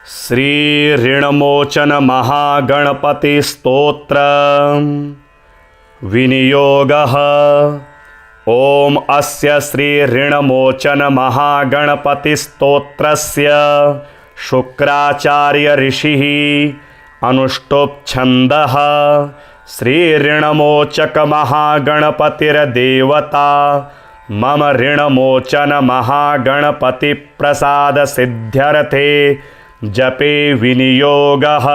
श्री ऋणमोचन महागणपति स्तोत्र विनियोगः। ओम अस्य श्री ऋणमोचन महागणपति स्तोत्रस्य शुक्राचार्य ऋषिः अनुष्टुप् छन्दः। श्री ऋणमोचक महागणपतिर्देवता मम ऋणमोचन महागणपति प्रसाद सिद्ध्यर्थे जपे विनियोगः।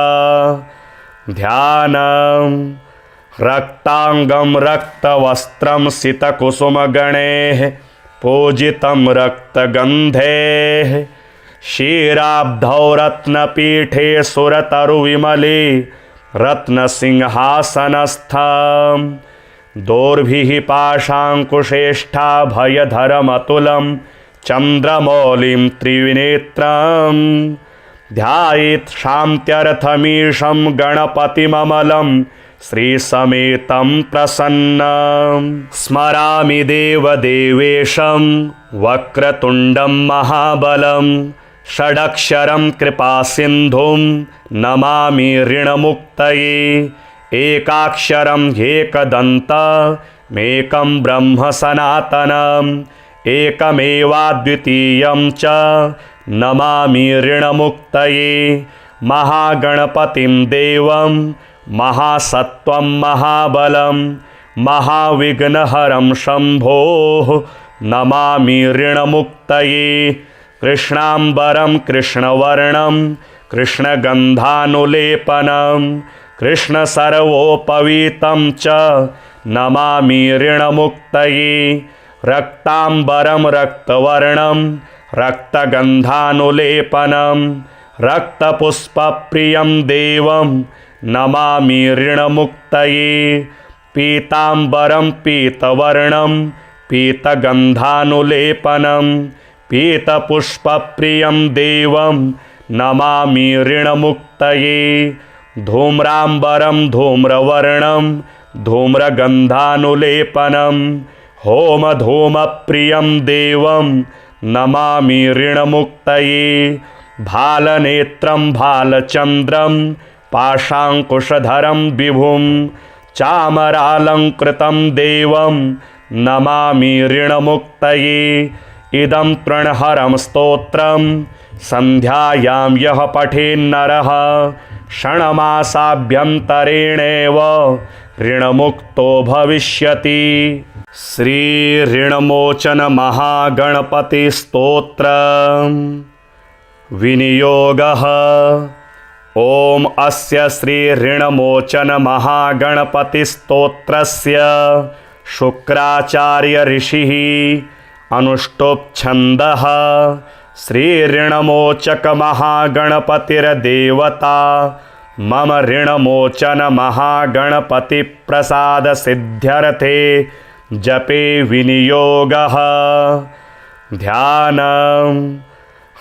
ध्यानम्। रक्तांगं रक्तवस्त्रं सितकुसुमगणैः पूजितं रक्तगन्धैः क्षीराब्धौ रत्नपीठे सुरतरुविमले रत्नसिंहासनस्थं दोर्भिः पाशाङ्कुशेष्ठाभयधरमतुलं चन्द्रमौलिं त्रिनेत्रं ध्यायेत् शान्त्यर्थमीशं गणपतिममलं श्रीसमेतं प्रसन्नं। स्मरामि देवदेवेशं वक्रतुण्डं महाबलं षडक्षरं कृपासिन्धुं नमामि ऋणमुक्तये। एकाक्षरं ह्येकदन्तमेकं ब्रह्म सनातनम् एकमेवाद्वितीयं च नमामि ऋणमुक्तये। महागणपतिं देवं महासत्वं महाबलं महाविघ्नहरं शम्भोः नमामि ऋणमुक्तये। कृष्णाम्बरं कृष्णवर्णं कृष्णगन्धानुलेपनं कृष्णसर्वोपवीतं च नमामि ऋणमुक्तये। रक्ताम्बरं रक्तवर्णं रक्तगन्धानुलेपनं रक्तपुष्पप्रियं देवं नमामि ऋणमुक्तये। पीताम्बरं पीतवर्णं पीतगन्धानुलेपनं पीतपुष्पप्रियं देवं नमामि ऋणमुक्तये। धूम्राम्बरं धूम्रवर्णं धूम्रगन्धानुलेपनं होमधूमप्रियं देवं नमामि ऋणमुक्तये। भालनेत्रं भालचन्द्रं पाशाङ्कुशधरं विभुं चामरालङ्कृतं देवं नमामि ऋणमुक्तये। इदं तृणहरं स्तोत्रं सन्ध्यायां यः पठेन्नरः षण्मासाभ्यन्तरेणेव ऋणमुक्तो भविष्यति। श्री ऋणमोचन महागणपति स्तोत्र विनियोगः। ओम अस्य श्री ऋणमोचन महागणपति स्तोत्रस्य शुक्राचार्य ऋषिः अनुष्टुप् छन्दः। श्री ऋणमोचक महागणपतिर्देवता मम ऋणमोचन महागणपति प्रसाद सिद्ध्यर्थे जपे विनियोगः। ध्यानम्।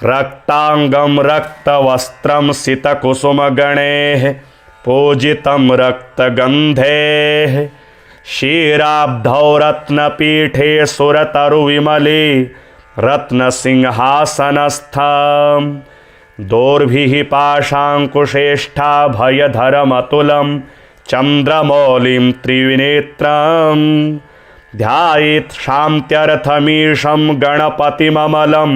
रक्तांगं रक्तवस्त्रं सितकुसुमगणैः पूजितं रक्तगन्धैः क्षीराब्धौ रत्नपीठे सुरतरुविमले रत्नसिंहासनस्थं दोर्भिः पाशाङ्कुशेष्ठाभयधरमतुलं चन्द्रमौलिं त्रिनेत्रं ध्यायेत् शान्त्यर्थमीशं गणपतिममलं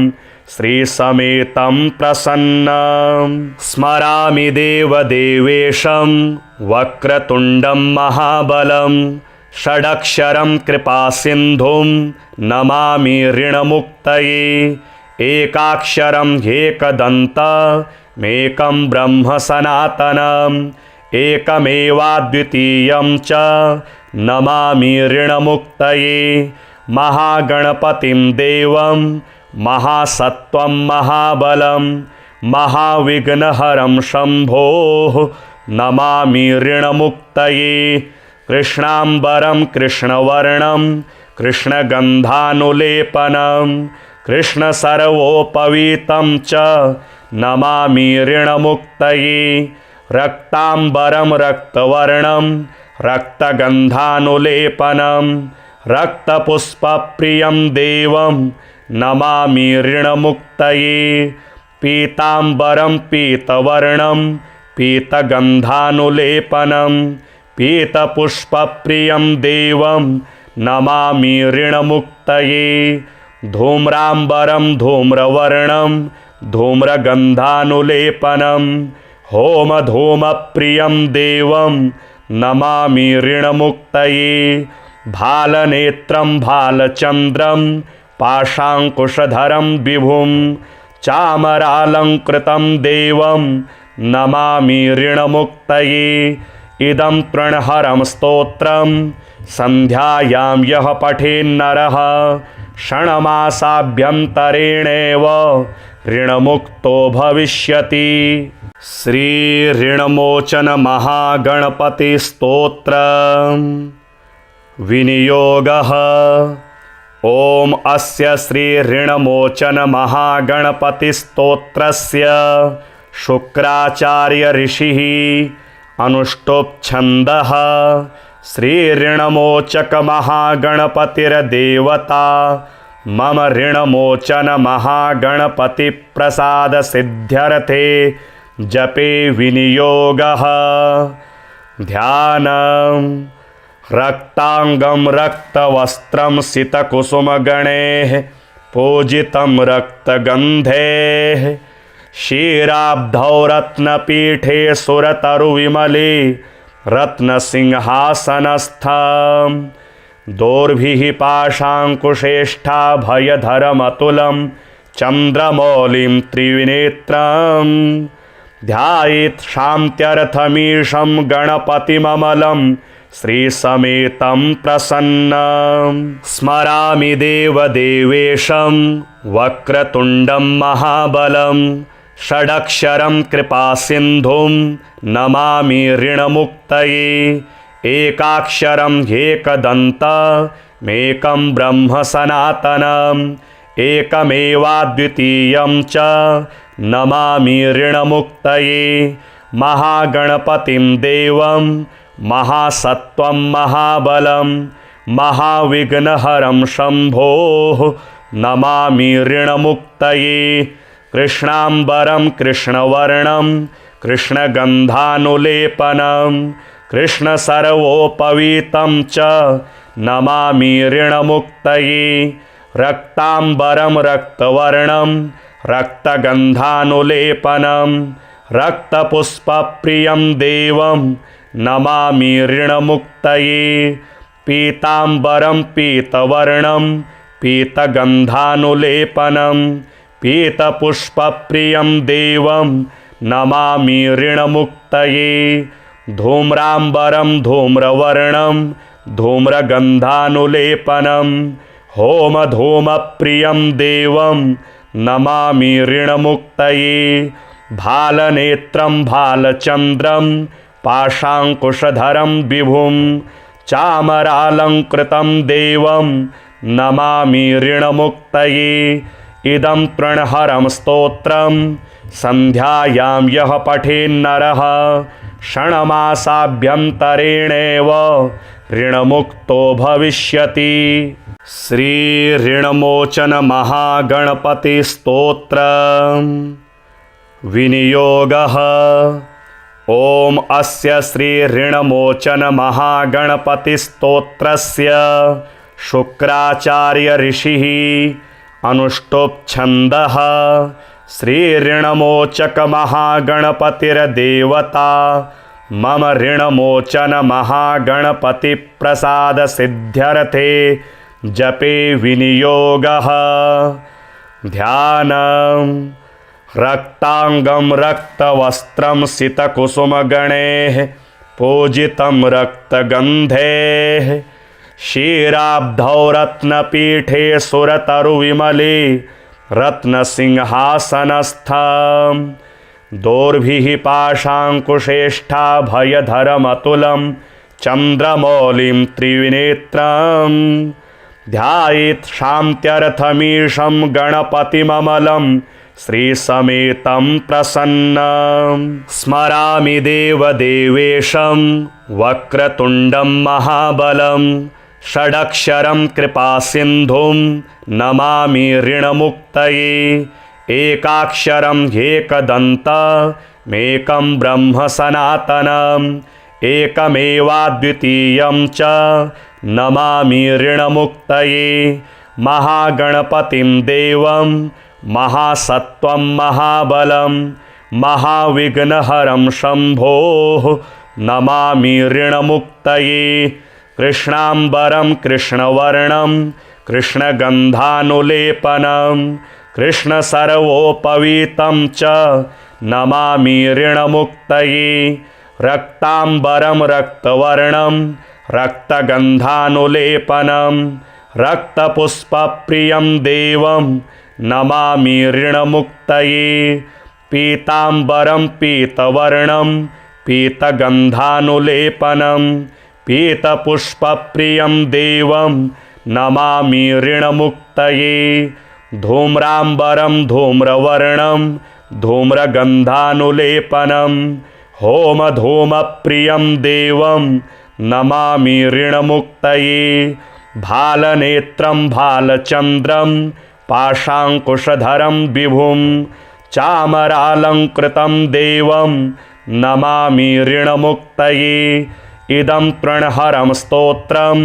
श्रीसमेतं प्रसन्नं। स्मरामि देवदेवेशं वक्रतुण्डं महाबलं षडक्षरं कृपासिन्धुं नमामि ऋणमुक्तये। एकाक्षरं ह्येकदन्तमेकं ब्रह्म सनातनम् एकमेवाद्वितीयं च नमामि ऋणमुक्तये। महागणपतिं देवं महासत्वं महाबलं महाविघ्नहरं शम्भोः नमामि ऋणमुक्तये। कृष्णाम्बरं कृष्णवर्णं कृष्णगन्धानुलेपनं कृष्णसर्वोपवीतं च नमामि ऋणमुक्तये। रक्ताम्बरं रक्तवर्णं रक्तगन्धानुलेपनं रक्तपुष्पप्रियं देवं नमामि ऋणमुक्तये। पीताम्बरं पीतवर्णं पीतगन्धानुलेपनं पीतपुष्पप्रियं देवं नमामि ऋणमुक्तये। धूम्राम्बरं धूम्रवर्णं धूम्रगन्धानुलेपनं होमधूमप्रियं देवं नमामि ऋणमुक्तये। भालनेत्रं भालचन्द्रं पाशाङ्कुशधरं विभुं चामरालङ्कृतं देवं नमामि ऋणमुक्तये। इदं तृणहरं स्तोत्रं सन्ध्यायां यः पठेन्नरः षण्मासाभ्यन्तरेणेव ऋणमुक्तो भविष्यति। श्री ऋणमोचन महागणपति स्तोत्र विनियोगः। ओम अस्य श्री ऋणमोचन महागणपति स्तोत्रस्य शुक्राचार्य ऋषिः अनुष्टुप् छन्दः। श्री ऋणमोचक महागणपतिर्देवता मम ऋणमोचन महागणपति प्रसाद सिद्ध्यर्थे जपे विनियोगः। ध्यानम्। रक्तांगं रक्तवस्त्रं सितकुसुमगणैः पूजितं रक्तगन्धैः क्षीराब्धौ रत्नपीठे सुरतरुविमले रत्नसिंहासनस्थं दोर्भिः पाशाङ्कुशेष्ठाभयधरमतुलं चन्द्रमौलिं त्रिनेत्रं ध्यायेत् शान्त्यर्थमीशं गणपतिममलं श्रीसमेतं प्रसन्नं। स्मरामि देवदेवेशं वक्रतुण्डं महाबलं षडक्षरं कृपासिन्धुं नमामि ऋणमुक्तये। एकाक्षरं ह्येकदन्तमेकं ब्रह्म सनातनम् एकमेवाद्वितीयं च नमामि ऋणमुक्तये। महागणपतिं देवं महासत्वं महाबलं महाविघ्नहरं शम्भोः नमामि ऋणमुक्तये। कृष्णाम्बरं कृष्णवर्णं कृष्णगन्धानुलेपनं कृष्णसर्वोपवीतं च नमामि ऋणमुक्तये। रक्ताम्बरं रक्तवर्णं रक्तगन्धानुलेपनं रक्तपुष्पप्रियं देवं नमामि ऋणमुक्तये। पीताम्बरं पीतवर्णं पीतगन्धानुलेपनं पीतपुष्पप्रियं देवं नमामि ऋणमुक्तये। धूम्राम्बरं धूम्रवर्णं धूम्रगन्धानुलेपनं होमधूमप्रियं देवं नमामि ऋणमुक्तये। भालनेत्रं भालचन्द्रं पाशाङ्कुशधरं विभुं चामरालङ्कृतं देवं नमामि ऋणमुक्तये। इदं तृणहरं स्तोत्रं सन्ध्यायां यः पठेन्नरः षण्मासाभ्यन्तरेणेव ऋणमुक्तो भविष्यति। श्री ऋणमोचन महागणपति स्तोत्र विनियोगः। ओम अस्य श्री ऋणमोचन महागणपति स्तोत्रस्य शुक्राचार्य ऋषिः अनुष्टुप् छन्दः। श्री ऋणमोचक महागणपतिर्देवता मम ऋणमोचन महागणपति प्रसाद सिद्ध्यर्थे जपे विनियोगः। ध्यानम्। रक्तांगं रक्तवस्त्रं सितकुसुमगणैः पूजितं रक्तगन्धैः क्षीराब्धौ रत्नपीठे सुरतरुविमले रत्नसिंहासनस्थं दोर्भिः पाशाङ्कुशेष्ठाभयधरमतुलं चन्द्रमौलिं त्रिनेत्रं ध्यायेत् शान्त्यर्थमीशं गणपतिममलं श्रीसमेतं प्रसन्नं। स्मरामि देवदेवेशं वक्रतुण्डं महाबलं षडक्षरं कृपासिन्धुं नमामि ऋणमुक्तये। एकाक्षरं ह्येकदन्तमेकं ब्रह्म सनातनम् एकमेवाद्वितीयं च नमामि ऋणमुक्तये महागणपतिं देवं महासत्त्वं महाबलं महाविघ्नहरं शम्भोः नमामि ऋणमुक्तये कृष्णाम्बरं कृष्णवर्णं कृष्णगन्धानुलेपनं कृष्णसर्वोपवीतं च नमामि ऋणमुक्तये रक्ताम्बरं रक्तवर्णं रक्तगन्धानुलेपनं रक्तपुष्पप्रियं देवं नमामि ऋणमुक्तये पीताम्बरं पीतवर्णं पीतगन्धानुलेपनं पीतपुष्पप्रियं देवं नमामि ऋणमुक्तये धूम्राम्बरं धूम्रवर्णं धूम्रगन्धानुलेपनं होमधूमप्रियं देवं नमामि ऋणमुक्तये भालनेत्रं भालचन्द्रं पाशाङ्कुशधरं विभुं चामरालङ्कृतं देवं नमामि ऋणमुक्तये इदं तृणहरं स्तोत्रं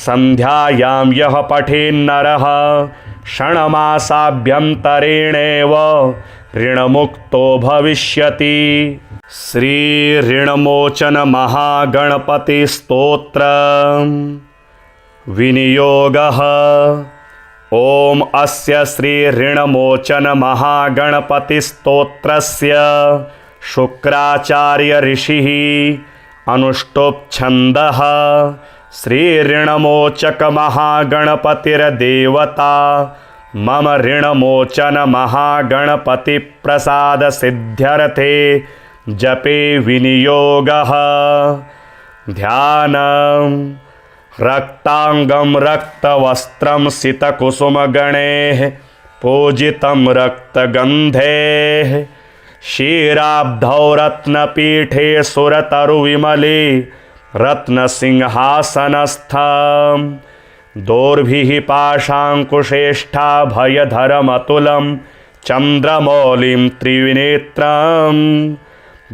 सन्ध्यायां यः पठेन्नरः षण्मासाभ्यन्तरेणेव ऋणमुक्तो भविष्यति। श्री ऋणमोचन महागणपति स्तोत्र विनियोगः। ओम अस्य श्री ऋणमोचन महागणपति स्तोत्रस्य शुक्राचार्य ऋषिः अनुष्टुप् छन्दः श्री ऋणमोचक महागणपतिर्देवता मम ऋणमोचन महागणपति प्रसाद सिद्ध्यर्थे जपे विनियोगः। ध्यानम् रक्तांगं रक्तवस्त्रं सितकुसुमगणैः पूजितं रक्तगन्धैः क्षीराब्धौ रत्नपीठे सुरतरुविमले रत्नसिंहासनस्थं दोर्भिः पाशाङ्कुशेष्ठाभयधरमतुलं चन्द्रमौलिं त्रिनेत्रं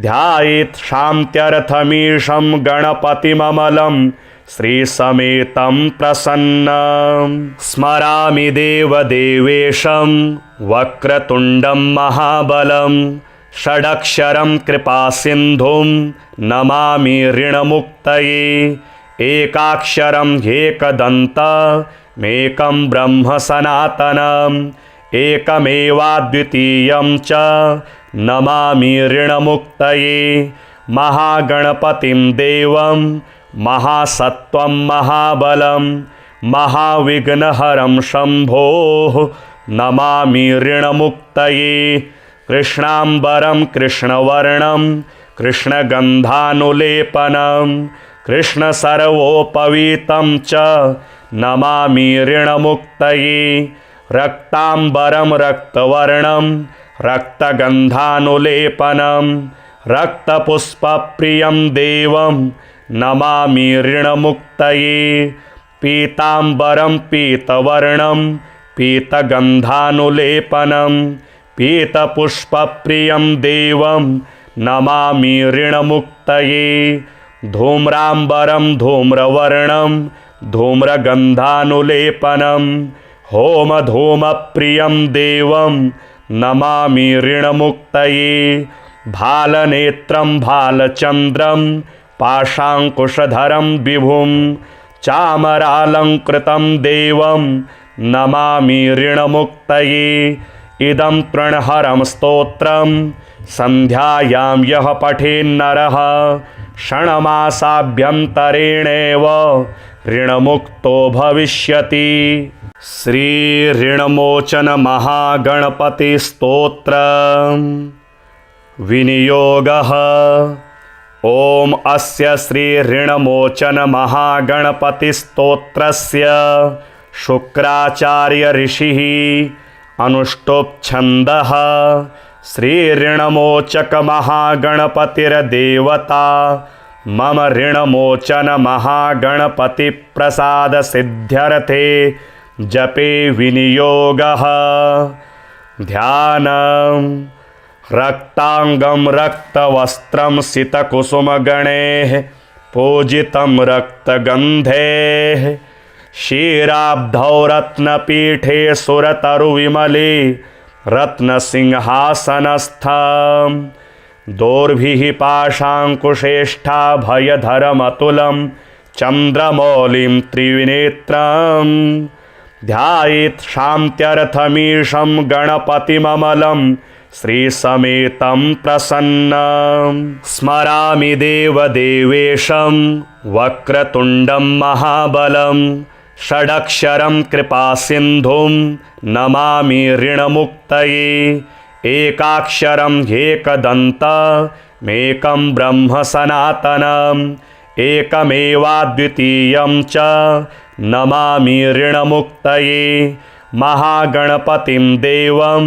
ध्यायेत् शान्त्यर्थमीशं गणपतिममलं श्रीसमेतं प्रसन्नं स्मरामि देवदेवेशं वक्रतुण्डं महाबलं षडक्षरं कृपासिन्धुं नमामि ऋणमुक्तये एकाक्षरं ह्येकदन्तमेकं ब्रह्म सनातनम् एकमेवाद्वितीयं च नमामि ऋणमुक्तये महागणपतिं देवं महासत्त्वं महाबलं महाविघ्नहरं शम्भोः नमामि ऋणमुक्तये कृष्णाम्बरं कृष्णवर्णं कृष्णगन्धानुलेपनं कृष्णसर्वोपवीतं च नमामि ऋणमुक्तये रक्ताम्बरं रक्तवर्णं रक्तगन्धानुलेपनं रक्तपुष्पप्रियं देवं नमामि ऋणमुक्तये पीताम्बरं पीतवर्णं पीतगन्धानुलेपनं पीतपुष्पप्रियं देवं नमामि ऋणमुक्तये धूम्राम्बरं धूम्रवर्णं धूम्रगन्धानुलेपनं होमधूमप्रियं देवं नमामि ऋणमुक्तये भालनेत्रं भालचन्द्रं पाशाङ्कुशधरं विभुं चामरालङ्कृतं देवं नमामि ऋणमुक्तये इदं तृणहरं स्तोत्रं सन्ध्यायां यः पठेन्नरः षण्मासाभ्यन्तरेणेव ऋणमुक्तो भविष्यति। श्री ऋणमोचन महागणपति स्तोत्र विनियोगः। ओम अस्य श्री ऋणमोचन महागणपति स्तोत्रस्य शुक्राचार्य ऋषिः अनुष्टुप् छन्दः श्री ऋणमोचक महागणपतिर्देवता मम ऋणमोचन महागणपति प्रसाद सिद्ध्यर्थे जपे विनियोगः। ध्यानम् रक्तांगं रक्तवस्त्रं सितकुसुमगणैः पूजितं रक्तगन्धैः क्षीराब्धौ रत्नपीठे सुरतरुविमले रत्नसिंहासनस्थं दोर्भिः पाशाङ्कुशेष्ठाभयधरमतुलं चन्द्रमौलिं त्रिनेत्रं ध्यायेत् शान्त्यर्थमीशं गणपतिममलं श्रीसमेतं प्रसन्नं स्मरामि देवदेवेशं वक्रतुण्डं महाबलं षडक्षरं कृपासिन्धुं नमामि ऋणमुक्तये एकाक्षरं ह्येकदन्तमेकं ब्रह्म सनातनम् एकमेवाद्वितीयं च नमामि ऋणमुक्तये महागणपतिं देवं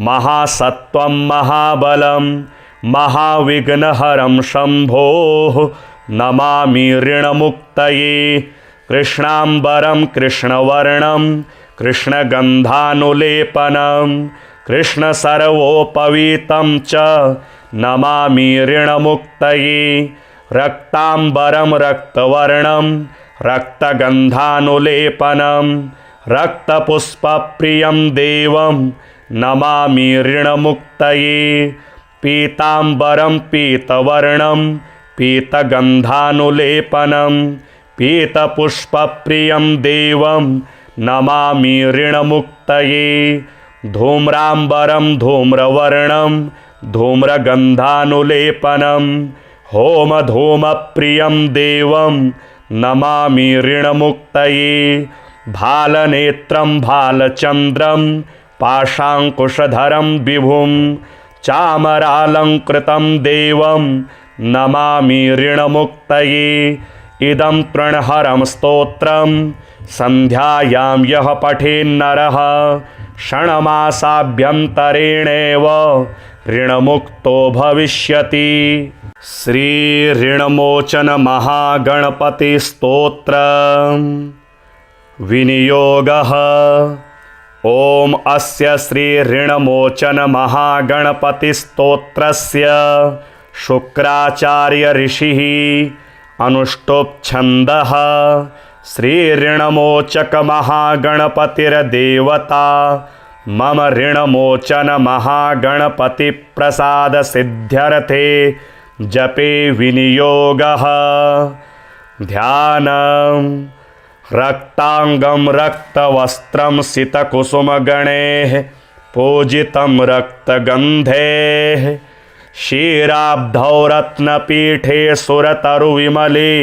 महासत्त्वं महाबलं महाविघ्नहरं शम्भोः नमामि ऋणमुक्तये कृष्णाम्बरं कृष्णवर्णं कृष्णगन्धानुलेपनं कृष्णसर्वोपवीतं च नमामि ऋणमुक्तये रक्ताम्बरं रक्तवर्णं रक्तगन्धानुलेपनं रक्तपुष्पप्रियं देवं नमामि ऋणमुक्तये पीताम्बरं पीतवर्णं पीतगन्धानुलेपनं पीतपुष्पप्रियं देवं नमामि ऋणमुक्तये धूम्राम्बरं धूम्रवर्णं धूम्रगन्धानुलेपनं होमधूमप्रियं देवं नमामि ऋणमुक्तये भालनेत्रं भालचन्द्रं पाशाङ्कुशधरं विभुं चामरालङ्कृतं देवं नमामि ऋणमुक्तये इदं तृणहरं स्तोत्रं सन्ध्यायां यः पठेन्नरः षण्मासाभ्यन्तरेणेव ऋणमुक्तो भविष्यति। श्री ऋणमोचन महागणपति स्तोत्र विनियोगः। ओम अस्य श्री ऋणमोचन महागणपति स्तोत्रस्य शुक्राचार्य ऋषिः अनुष्टुप् छन्दः श्री ऋणमोचक महागणपतिर्देवता मम ऋणमोचन महागणपति प्रसाद सिद्ध्यर्थे जपे विनियोगः। ध्यानम् रक्तांगं रक्तवस्त्रं सितकुसुमगणैः पूजितं रक्तगन्धैः क्षीराब्धौ रत्नपीठे सुरतरुविमले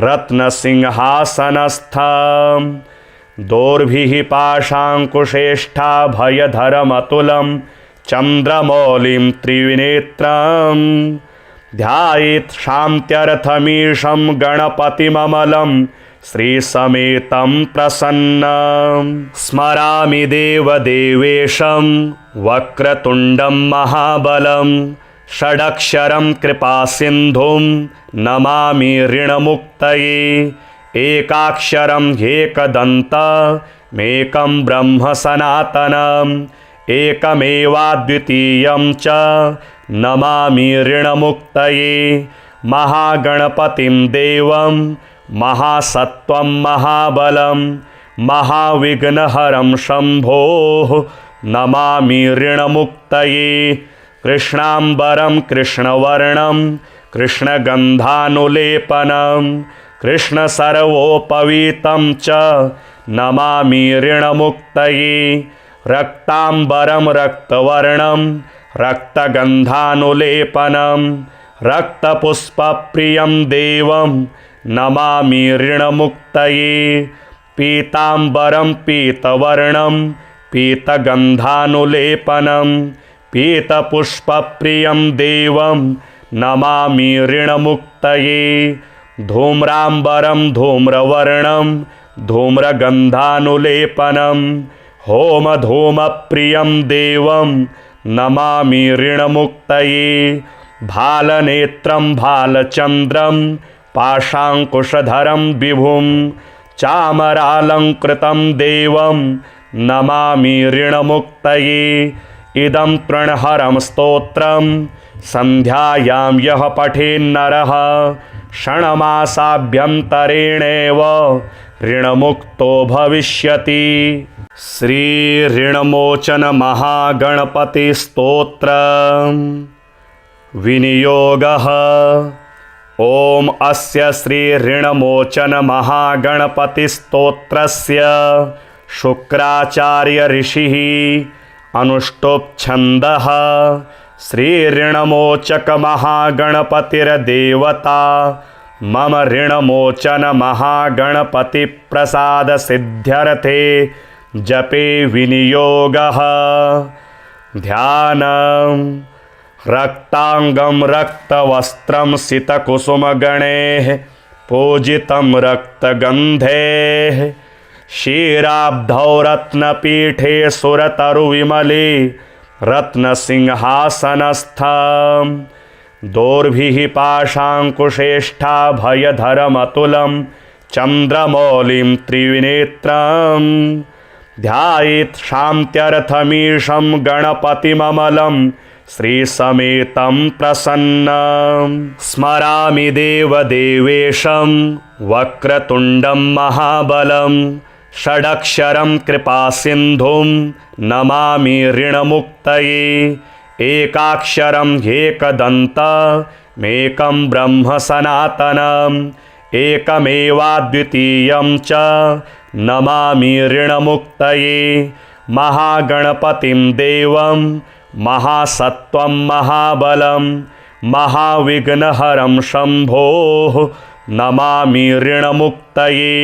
रत्नसिंहासनस्थं दोर्भिः पाशाङ्कुशेष्ठाभयधरमतुलं चन्द्रमौलिं त्रिनेत्रं ध्यायेत् शान्त्यर्थमीशं गणपतिममलं श्रीसमेतं प्रसन्नं स्मरामि देवदेवेशं वक्रतुण्डं महाबलं षडक्षरं कृपासिन्धुं नमामि ऋणमुक्तये एकाक्षरं ह्येकदन्तमेकं ब्रह्म सनातनम् एकमेवाद्वितीयं च नमामि ऋणमुक्तये महागणपतिं देवं महासत्त्वं महाबलं महाविघ्नहरं शम्भोः नमामि ऋणमुक्तये कृष्णाम्बरं कृष्णवर्णं कृष्णगन्धानुलेपनं कृष्णसर्वोपवीतं च नमामि ऋणमुक्तये रक्ताम्बरं रक्तवर्णं रक्तगन्धानुलेपनं रक्तपुष्पप्रियं देवं नमामि ऋणमुक्तये पीताम्बरं पीतवर्णं पीतगन्धानुलेपनं पीतपुष्पप्रियं देवं नमामि ऋणमुक्तये धूम्राम्बरं धूम्रवर्णं धूम्रगन्धानुलेपनं होमधूमप्रियं देवं नमामि ऋणमुक्तये भालनेत्रं भालचन्द्रं पाशाङ्कुशधरं विभुं चामरालङ्कृतं देवं नमामि ऋणमुक्तये। इदं तृणहरं स्तोत्रं सन्ध्यायां यः पठेन्नरः क्षणमासाभ्यन्तरेणेव ऋणमुक्तो भविष्यति। श्री ऋणमोचन महागणपति स्तोत्र विनियोगः। ओम अस्य श्री ऋणमोचन महागणपति स्तोत्रस्य शुक्राचार्य ऋषिः अनुष्टुप् छन्दः। श्री ऋणमोचक महागणपतिर्देवता मम ऋणमोचन महागणपति प्रसाद सिद्ध्यर्थे जपे विनियोगः। ध्यानम्। रक्तांगं रक्तवस्त्रं सितकुसुमगणैः पूजितं रक्तगन्धैः क्षीराब्धौ रत्नपीठे सुरतरुविमले रत्नसिंहासनस्थं दोर्भिः पाशाङ्कुशेष्ठाभयधरमतुलं चन्द्रमौलिं त्रिनेत्रं ध्यायेत् शान्त्यर्थमीशं गणपतिममलं श्रीसमेतं प्रसन्नं। स्मरामि देवदेवेशं वक्रतुण्डं महाबलं षडक्षरं कृपासिन्धुं नमामि ऋणमुक्तये। एकाक्षरं ह्येकदन्तमेकं ब्रह्म सनातनम् एकमेवाद्वितीयं च नमामि ऋणमुक्तये। महागणपतिं देवं महासत्वं महाबलं महाविघ्नहरं शम्भोः नमामि ऋणमुक्तये।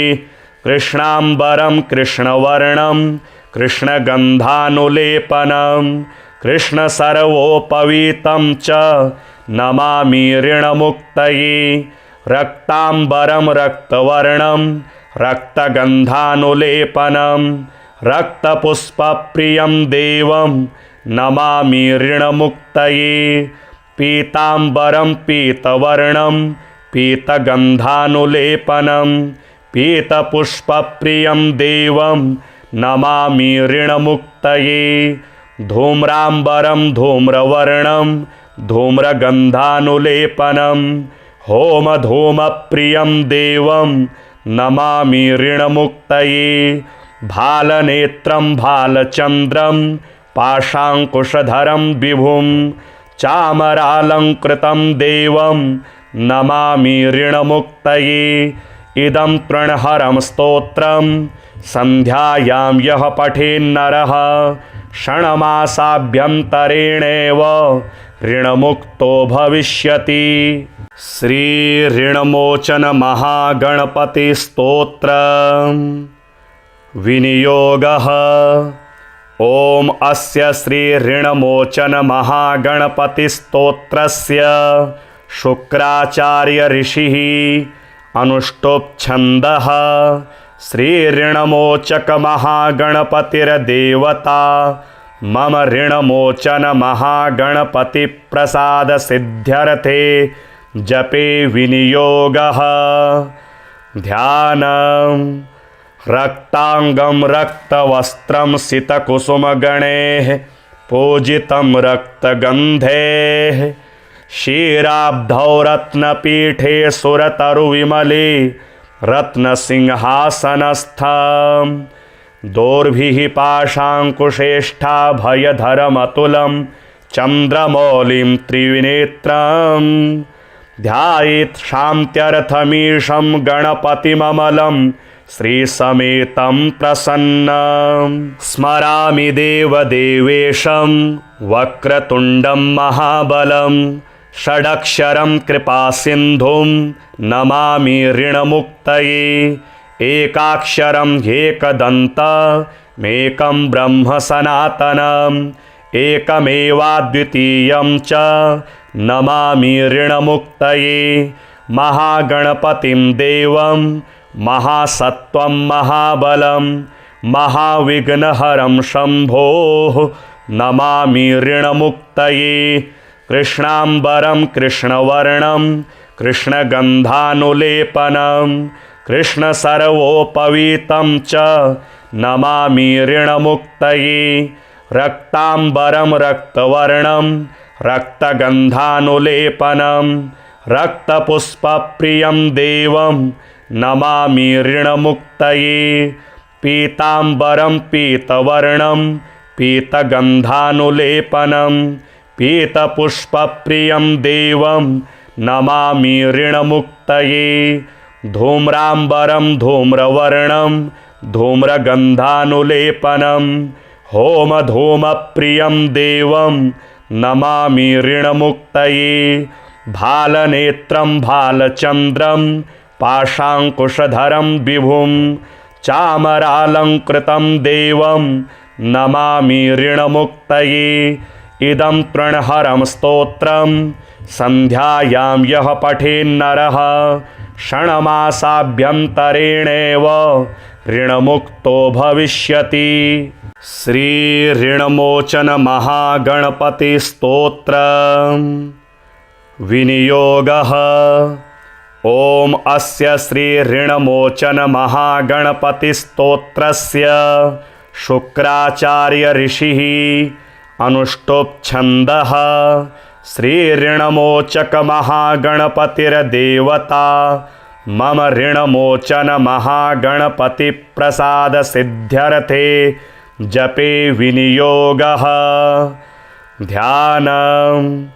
कृष्णाम्बरं कृष्णवर्णं कृष्णगन्धानुलेपनं कृष्णसर्वोपवीतं च नमामि ऋणमुक्तये। रक्ताम्बरं रक्तवर्णं रक्तगन्धानुलेपनं रक्तपुष्पप्रियं देवं नमामि ऋणमुक्तये। पीताम्बरं पीतवर्णं पीतगन्धानुलेपनं पीतपुष्पप्रियं देवं नमामि ऋणमुक्तये। धूम्राम्बरं धूम्रवर्णं धूम्रगन्धानुलेपनं होमधूमप्रियं देवं नमामि ऋणमुक्तये। भालनेत्रं भालचन्द्रं पाशाङ्कुशधरं विभुं चामरालङ्कृतं देवं नमामि ऋणमुक्तये। इदं तृणहरं स्तोत्रं सन्ध्यायां यः पठेन्नरः क्षणमासाभ्यन्तरेणेव ऋणमुक्तो भविष्यति। श्री ऋणमोचन महागणपति स्तोत्र विनियोगः। ओम अस्य श्री ऋणमोचन महागणपति स्तोत्रस्य शुक्राचार्य ऋषिः अनुष्टुप् छन्दः। श्री ऋणमोचक महागणपतिर्देवता मम ऋणमोचन महागणपति प्रसाद सिद्ध्यर्थे जपे विनियोगः। ध्यानम्। रक्तांगं रक्तवस्त्रं सितकुसुमगणैः पूजितं रक्तगन्धैः क्षीराब्धौ रत्नपीठे सुरतरुविमले रत्नसिंहासनस्थं दोर्भिः पाशाङ्कुशेष्ठाभयधरमतुलं चन्द्रमौलिं त्रिनेत्रं ध्यायेत् शान्त्यर्थमीशं गणपतिममलं श्रीसमेतं प्रसन्नं। स्मरामि देवदेवेशं वक्रतुण्डं महाबलं षडक्षरं कृपासिन्धुं नमामि ऋणमुक्तये। एकाक्षरं ह्येकदन्तमेकं ब्रह्म सनातनम् एकमेवाद्वितीयं च नमामि ऋणमुक्तये। महागणपतिं देवं महासत्वं महाबलं महाविघ्नहरं शम्भोः नमामि ऋणमुक्तये। कृष्णाम्बरं कृष्णवर्णं कृष्णगन्धानुलेपनं कृष्णसर्वोपवीतं च नमामि ऋणमुक्तये। रक्ताम्बरं रक्तवर्णं रक्तगन्धानुलेपनं रक्तपुष्पप्रियं देवं नमामि ऋणमुक्तये। पीताम्बरं पीतवर्णं पीतगन्धानुलेपनं पीतपुष्पप्रियं देवं नमामि ऋणमुक्तये। धूम्राम्बरं धूम्रवर्णं धूम्रगन्धानुलेपनं होमधूमप्रियं देवं नमामि ऋणमुक्तये। भालनेत्रं भालचन्द्रं पाशाङ्कुशधरं विभुं चामरालङ्कृतं देवं नमामि ऋणमुक्तये। इदं तृणहरं स्तोत्रं सन्ध्यायां यः पठेन्नरः षण्मासाभ्यन्तरेणेव ऋणमुक्तो भविष्यति। श्री ऋणमोचन महागणपति स्तोत्र विनियोगः। ओम अस्य श्री ऋणमोचन महागणपति स्तोत्रस्य शुक्राचार्य ऋषिः अनुष्टुप् छन्दः। श्री ऋणमोचक महागणपतिर्देवता मम ऋणमोचन महागणपति प्रसाद सिद्ध्यर्थे जपे विनियोगः। ध्यानम्।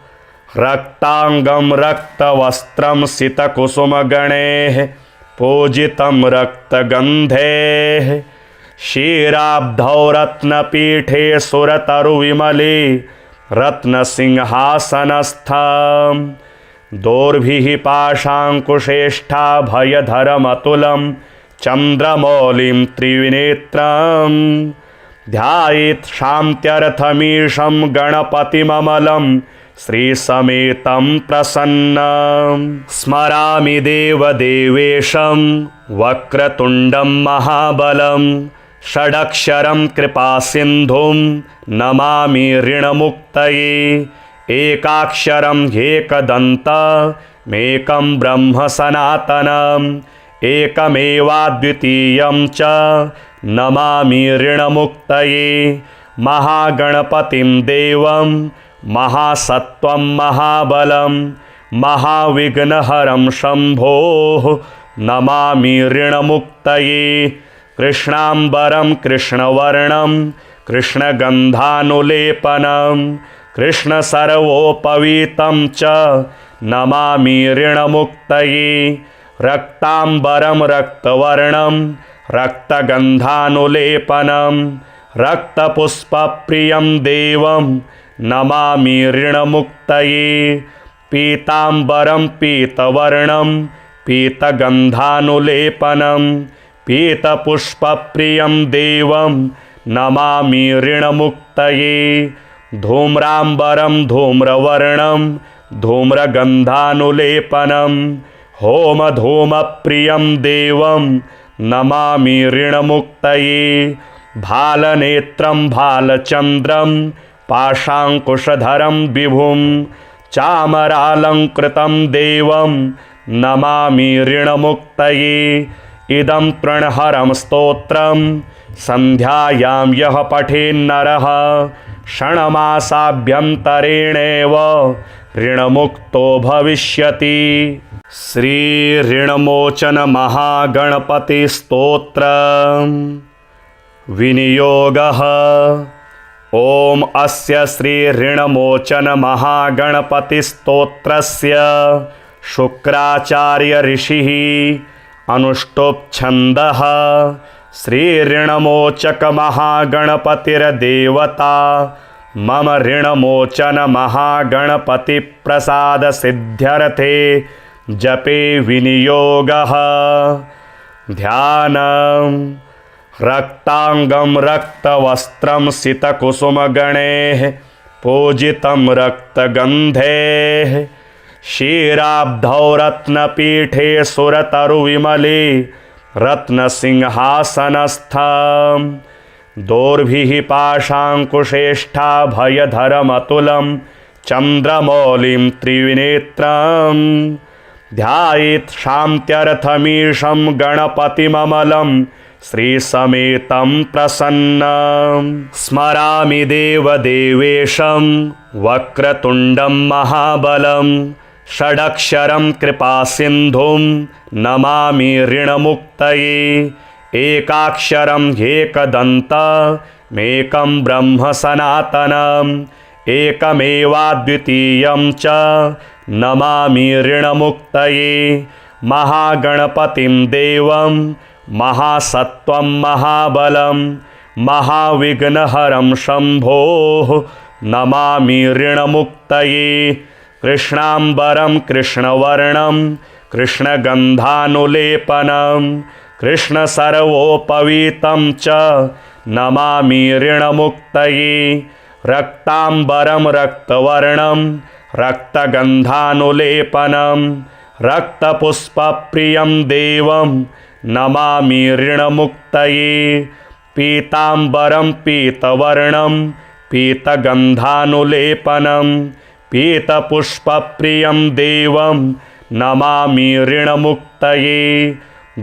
रक्तांगं रक्तवस्त्रं सितकुसुमगणैः पूजितं रक्तगन्धैः क्षीराब्धौ रत्नपीठे सुरतरुविमले रत्नसिंहासनस्थं दोर्भिः पाशाङ्कुशेष्ठाभयधरमतुलं चन्द्रमौलिं त्रिनेत्रं ध्यायेत् शान्त्यर्थमीशं गणपतिममलं श्रीसमेतं प्रसन्नं। स्मरामि देवदेवेशं वक्रतुण्डं महाबलं षडक्षरं कृपासिन्धुं नमामि ऋणमुक्तये। एकाक्षरं ह्येकदन्तमेकं ब्रह्म सनातनम् एकमेवाद्वितीयं च नमामि ऋणमुक्तये। महागणपतिं देवं महासत्वं महाबलं महाविघ्नहरं शम्भोः नमामि ऋणमुक्तये। कृष्णाम्बरं कृष्णवर्णं कृष्णगन्धानुलेपनं कृष्णसर्वोपवीतं च नमामि ऋणमुक्तये। रक्ताम्बरं रक्तवर्णं रक्तगन्धानुलेपनं रक्तपुष्पप्रियं देवं नमामि ऋणमुक्तये। पीताम्बरं पीतवर्णं पीतगन्धानुलेपनं पीतपुष्पप्रियं देवं नमामि ऋणमुक्तये। धूम्राम्बरं धूम्रवर्णं धूम्रगन्धानुलेपनं होमधूमप्रियं देवं नमामि ऋणमुक्तये। भालनेत्रं भालचन्द्रं पाशाङ्कुशधरं विभुं चामरालङ्कृतं देवं नमामि ऋणमुक्तये। इदं तृणहरं स्तोत्रं सन्ध्यायां यः पठेन्नरः षण्मासाभ्यन्तरेणेव ऋणमुक्तो भविष्यति। श्री ऋणमोचन महागणपति स्तोत्र विनियोगः। ओम अस्य श्री ऋणमोचन महागणपति स्तोत्रस्य शुक्राचार्य ऋषिः अनुष्टुप् छन्दः। श्री ऋणमोचक महागणपतिर्देवता मम ऋणमोचन महागणपति प्रसाद सिद्ध्यर्थे जपे विनियोगः। ध्यानम्। रक्तांगं रक्तवस्त्रं सितकुसुमगणैः पूजितं रक्तगन्धैः क्षीराब्धौ रत्नपीठे सुरतरुविमले रत्नसिंहासनस्थं दोर्भिः पाशाङ्कुशेष्ठाभयधरमतुलं चन्द्रमौलिं त्रिनेत्रं ध्यायेत् शान्त्यर्थमीशं गणपतिममलं श्रीसमेतं प्रसन्नं स्मरामि देवदेवेशं वक्रतुण्डं महाबलं षडक्षरं कृपासिन्धुं नमामि ऋणमुक्तये एकाक्षरं ह्येकदन्तमेकं ब्रह्म सनातनम् एकमेवाद्वितीयं च नमामि ऋणमुक्तये महागणपतिं देवं महासत्त्वं महाबलं महाविघ्नहरं शम्भोः नमामि ऋणमुक्तये कृष्णाम्बरं कृष्णवर्णं कृष्णगन्धानुलेपनं कृष्णसर्वोपवीतं च नमामि ऋणमुक्तये रक्ताम्बरं रक्तवर्णं रक्तगन्धानुलेपनं रक्तपुष्पप्रियं देवं नमामि ऋणमुक्तये पीताम्बरं पीतवर्णं पीतगन्धानुलेपनं पीतपुष्पप्रियं देवं नमामि ऋणमुक्तये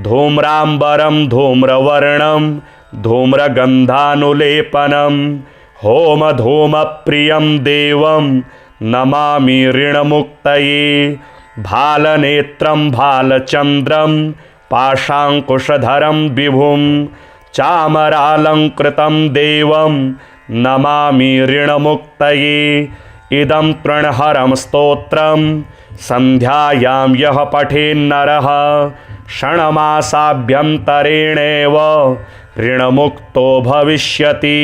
धूम्राम्बरं धूम्रवर्णं धूम्रगन्धानुलेपनं होमधूमप्रियं देवं नमामि ऋणमुक्तये भालनेत्रं भालचन्द्रं पाशाङ्कुशधरं विभुं चामरालङ्कृतं देवं नमामि ऋणमुक्तये इदं तृणहरं स्तोत्रं सन्ध्यायां यः पठेन्नरः षण्मासाभ्यन्तरेणेव ऋणमुक्तो भविष्यति।